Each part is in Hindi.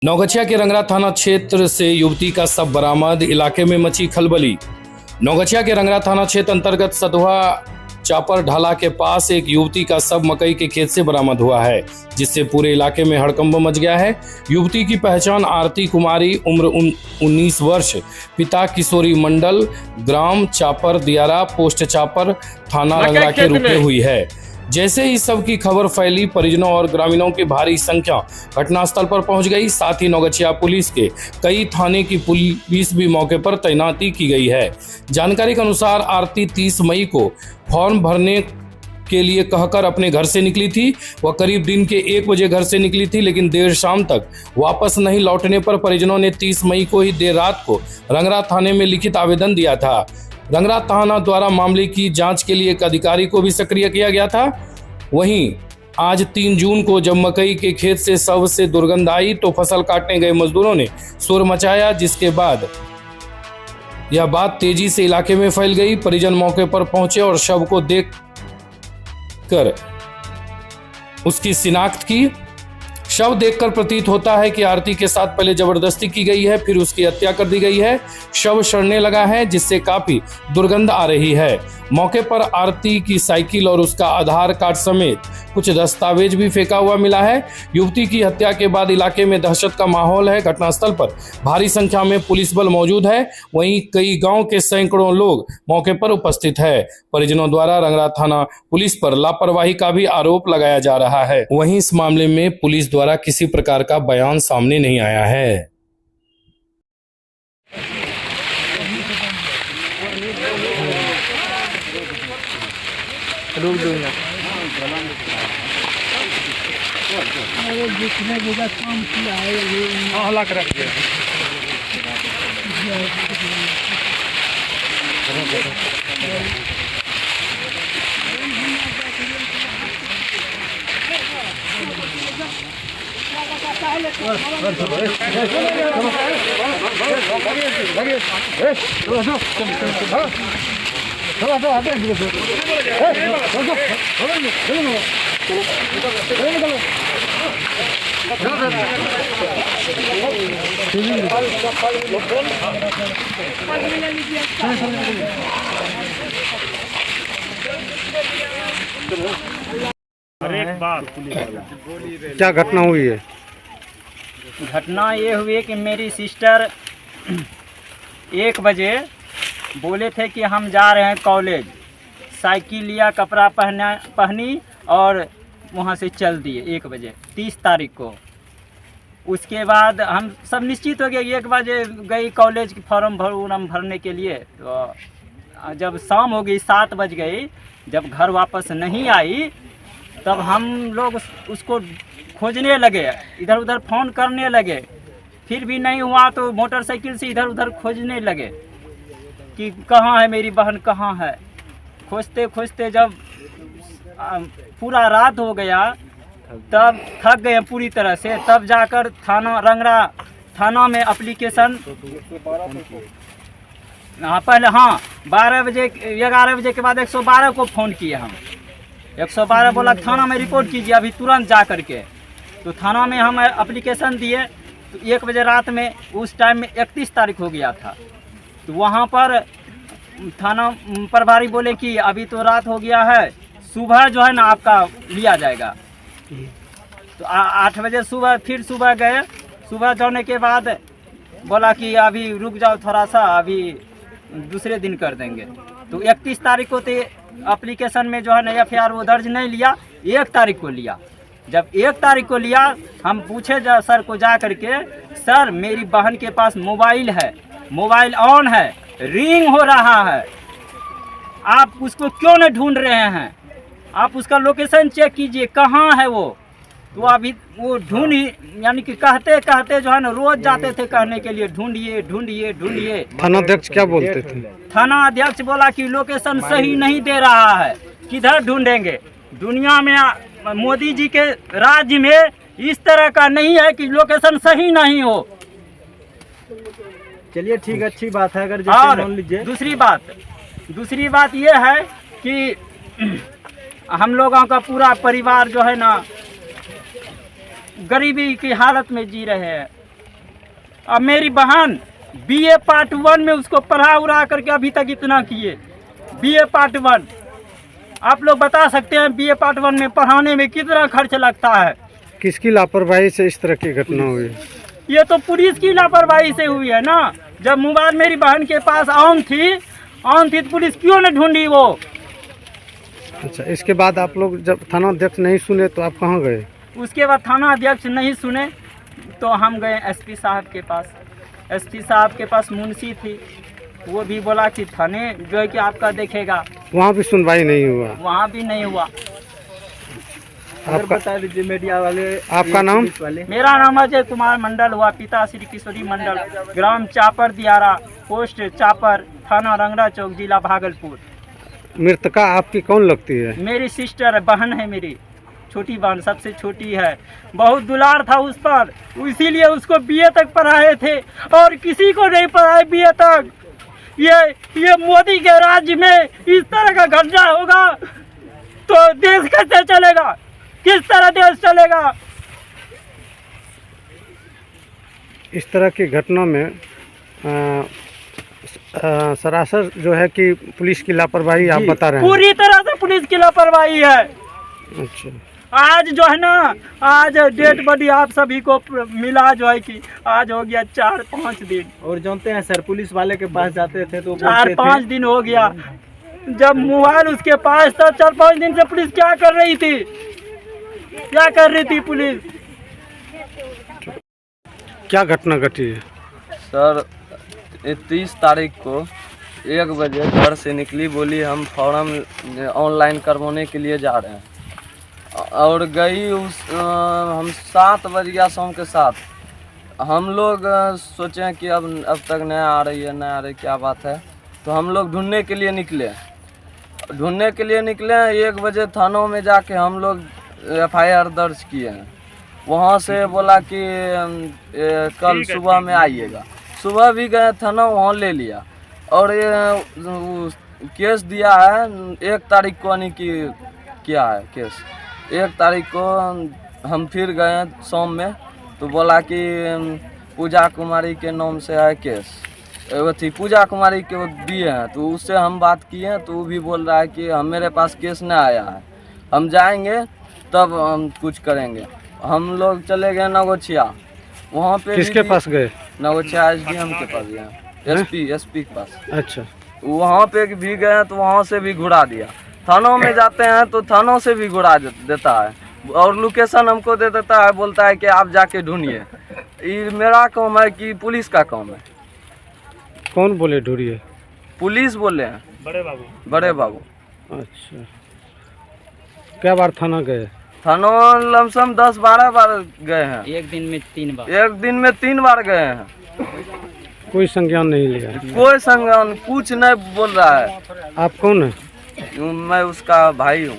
नौगछिया के रंगरा थाना क्षेत्र से युवती का शव बरामद, इलाके में मची खलबली। नौगछिया के रंगरा थाना क्षेत्र अंतर्गत सधवा चापर ढाला के पास एक युवती का शव मकई के खेत से बरामद हुआ है, जिससे पूरे इलाके में हड़कंप मच गया है। युवती की पहचान आरती कुमारी, उम्र 19 वर्ष, पिता किशोरी मंडल, ग्राम चापर दियारा, पोस्ट चापर, थाना रंगरा के रूप में हुई है। जैसे ही सब की खबर फैली, परिजनों और ग्रामीणों की भारी संख्या घटनास्थल पर पहुंच गई। साथ ही नौगछिया पुलिस के कई थाने की पुलिस भी मौके पर तैनाती की गई है। जानकारी के अनुसार आरती 30 मई को फॉर्म भरने के लिए कहकर अपने घर से निकली थी। वह करीब दिन के 1 बजे घर से निकली थी, लेकिन देर शाम तक वापस नहीं लौटने पर परिजनों ने 30 मई को ही देर रात को रंगरा थाने में लिखित आवेदन दिया था। रंगरा थाना द्वारा मामले की जांच के लिए एक अधिकारी को भी सक्रिय किया गया था। वहीं आज 3 जून को जब मकई के खेत से शव से दुर्गंध आई तो फसल काटने गए मजदूरों ने शोर मचाया, जिसके बाद यह बात तेजी से इलाके में फैल गई। परिजन मौके पर पहुंचे और शव को देख कर उसकी शिनाख्त की। शव देखकर प्रतीत होता है कि आरती के साथ पहले जबरदस्ती की गई है, फिर उसकी हत्या कर दी गई है। शव सड़ने लगा है, जिससे काफी दुर्गंध आ रही है। मौके पर आरती की साइकिल और उसका आधार कार्ड समेत कुछ दस्तावेज भी फेंका हुआ मिला है। युवती की हत्या के बाद इलाके में दहशत का माहौल है। घटनास्थल पर भारी संख्या में पुलिस बल मौजूद है। वहीं कई गांव के सैकड़ों लोग मौके पर उपस्थित है। परिजनों द्वारा रंगरा थाना पुलिस पर लापरवाही का भी आरोप लगाया जा रहा है। वहीं इस मामले में पुलिस द्वारा किसी प्रकार का बयान सामने नहीं आया है। जिसने जगह काम किया है हला कर रख दिया। क्या घटना हुई है? घटना ये हुई कि मेरी सिस्टर 1 बजे बोले थे कि हम जा रहे हैं कॉलेज। साइकिल लिया, कपड़ा पहनी और वहाँ से चल दिए 1 बजे 30 तारीख को। उसके बाद हम सब निश्चित हो गए। 1 बजे गई कॉलेज की फॉर्म भरने के लिए। तो जब शाम हो गई 7 बज गई, जब घर वापस नहीं आई, तब हम लोग उसको खोजने लगे, इधर उधर फ़ोन करने लगे। फिर भी नहीं हुआ तो मोटरसाइकिल से इधर उधर खोजने लगे कि कहाँ है मेरी बहन, कहाँ है। खोजते खोजते जब पूरा रात हो गया, तब थक गए पूरी तरह से। तब जाकर थाना रंगरा थाना में एप्लीकेशन पहले 12 बजे 11 बजे के बाद 112 को फ़ोन किए हम। 112 बोला थाना में रिपोर्ट कीजिए अभी तुरंत जा करके। तो थाना में हम एप्लीकेशन दिए। तो 1 बजे रात में, उस टाइम में 31 तारीख हो गया था। तो वहाँ पर थाना प्रभारी बोले कि अभी तो रात हो गया है, सुबह जो है ना आपका लिया जाएगा। तो 8 बजे फिर सुबह गए। सुबह जाने के बाद बोला कि अभी रुक जाओ थोड़ा सा, अभी दूसरे दिन कर देंगे। तो 31 तारीख को तो एप्लीकेशन में जो है ना FIR वो दर्ज नहीं लिया, 1 तारीख को लिया। जब 1 तारीख को लिया, हम पूछे सर को जा करके, सर मेरी बहन के पास मोबाइल है, मोबाइल ऑन है, रिंग हो रहा है, आप उसको क्यों नहीं ढूंढ रहे हैं? आप उसका लोकेशन चेक कीजिए, कहाँ है वो। तो अभी वो यानी कि कहते कहते जो है ना रोज जाते थे कहने के लिए, ढूंढिए ढूंढिए ढूंढिए। थाना अध्यक्ष क्या बोलते थे? थाना अध्यक्ष बोला कि लोकेशन सही नहीं दे रहा है, किधर ढूंढेंगे। दुनिया में मोदी जी के राज्य में इस तरह का नहीं है कि लोकेशन सही नहीं हो। चलिए ठीक, अच्छी बात है। अगर और मान लीजिए दूसरी बात ये है कि हम लोगों का पूरा परिवार जो है ना गरीबी की हालत में जी रहे हैं। अब मेरी बहन BA पार्ट 1 में उसको पढ़ा उड़ा करके अभी तक इतना किए। BA पार्ट 1 आप लोग बता सकते हैं BA पार्ट 1 में पढ़ाने में कितना खर्च लगता है। किसकी लापरवाही से इस तरह की घटना हुई? ये तो पुलिस की लापरवाही से हुई है ना। जब मोबाइल मेरी बहन के पास ऑन थी तो पुलिस क्यों न ढूंढी वो। अच्छा, इसके बाद आप लोग जब थाना अध्यक्ष नहीं सुने तो आप कहाँ गए? उसके बाद थाना अध्यक्ष नहीं सुने तो हम गए SP साहब के पास। SP साहब के पास मुंशी थी, वो भी बोला कि थाने जो है कि आपका देखेगा। वहाँ भी सुनवाई नहीं हुआ? वहाँ भी नहीं हुआ। आपका बता दीजिए मीडिया वाले। आपका नाम? मेरा नाम अजय कुमार मंडल हुआ, पिता श्री किशोरी मंडल, ग्राम चापर दियारा, पोस्ट चापर, थाना रंगरा चौक, जिला भागलपुर। मृतका आपकी कौन लगती है? मेरी सिस्टर है, बहन है, मेरी छोटी बहन सबसे छोटी है। बहुत दुलार था उस पर, इसीलिए उसको BA तक पढ़ाए थे और किसी को नहीं पढ़ाए BA तक। ये मोदी के राज्य में इस तरह का घटना होगा तो देश कैसे चलेगा? किस तरह देश चलेगा? इस तरह की घटना में सरासर जो है कि पुलिस की लापरवाही आप बता रहे हैं? पूरी तरह से पुलिस की लापरवाही है। अच्छा, आज जो है ना, आज डेड बॉडी आप सभी को मिला जो है कि आज हो गया 4-5 दिन। और जानते हैं सर, पुलिस वाले के पास जाते थे तो 4-5 दिन हो गया। जब मोबाइल उसके पास था 4-5 दिन से पुलिस क्या कर रही थी? क्या कर रही थी पुलिस? क्या घटना घटी है? सर 30 तारीख को 1 बजे घर से निकली, बोली हम फॉर्म ऑनलाइन करवाने के लिए जा रहे हैं और गई हम 7 बज गया शाम के 7। हम लोग सोचे कि अब तक नहीं आ रही है, क्या बात है, तो हम लोग ढूंढने के लिए निकले। 1 बजे थानों में जाके हम लोग FIR दर्ज किए हैं। वहाँ से बोला कि कल सुबह में आइएगा। सुबह भी गए थाना, वहाँ ले लिया और ये केस दिया है 1 तारीख को, यानी कि क्या है केस 1 तारीख को। हम फिर गए शाम में तो बोला कि पूजा कुमारी के नाम से है केस, थी पूजा कुमारी के वो दिए हैं। तो उससे हम बात किए हैं तो वो भी बोल रहा है कि मेरे पास केस नहीं आया है, हम जाएंगे तब हम कुछ करेंगे। हम लोग चले गए नगोछिया, वहाँ पे किसके पास गए? नगोछिया SDM के पास गए, SP के पास। अच्छा, वहाँ पे भी गए तो वहाँ से भी घुरा दिया। थानों में जाते हैं तो थानों से भी घुरा देता है और लोकेशन हमको दे देता है, बोलता है कि आप जाके ढूंढिए। ये मेरा काम है कि पुलिस का काम है? कौन बोले ढूंढिए? पुलिस बोले हैं, बड़े बाबू। अच्छा, क्या बार थाना गए? थानों लमसम 10-12 बार गए हैं। एक दिन में 3 बार। 1 दिन में 3 बार गए हैं। कोई संज्ञान नहीं लिया? कोई संज्ञान कुछ नहीं बोल रहा है। आप कौन है? मैं उसका भाई हूँ।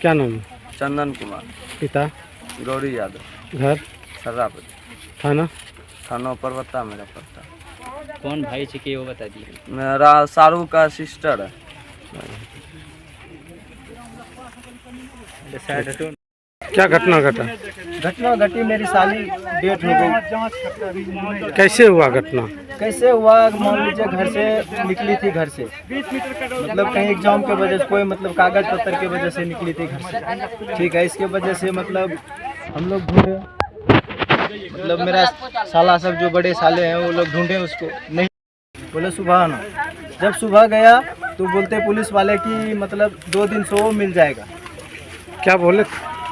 क्या नाम है? चंदन कुमार। पिता? गौरी यादव। घर? सर्रापति। थाना परबत्ता मेरा पड़ता। कौन भाई चाहिए वो बता दीजिए। मेरा शाहरुख का सिस्टर है। क्या घटना घटा? घटना घटी, मेरी साली डेथ हो गई। कैसे हुआ घटना? कैसे हुआ, मान लीजिए घर से निकली थी, घर से मतलब कहीं एग्जाम के वजह से, कोई मतलब कागज पत्र के वजह से निकली थी घर से, ठीक है। इसके वजह से मतलब हम लोग ढूंढे, मतलब मेरा साला सब जो बड़े साले हैं वो लोग ढूंढे उसको, नहीं बोले सुबह आना। जब सुबह गया तो बोलते पुलिस वाले कि मतलब 2 दिन सो मिल जाएगा। क्या बोले?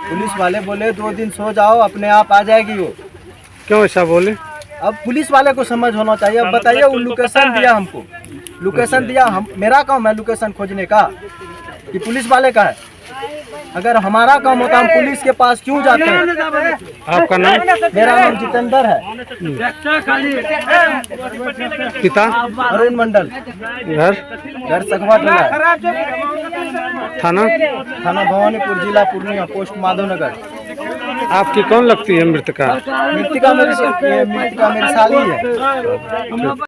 पुलिस वाले बोले 2 दिन सो जाओ, अपने आप आ जाएगी वो। क्यों ऐसा बोले? अब पुलिस वाले को समझ होना चाहिए। अब बताइए, वो लोकेशन दिया हमको, लोकेशन दिया, हम मेरा काम है लोकेशन खोजने का कि पुलिस वाले का है? अगर हमारा काम होता हम पुलिस के पास क्यों जाते हैं? आपका नाम? मेरा नाम जितेंद्र है। पिता? अरुण मंडल। घर सखवा टोला है। थाना भवानीपुर, जिला पूर्णिया, पोस्ट माधवनगर। आपकी कौन लगती है मृतका? मृतिका मेरी साली है।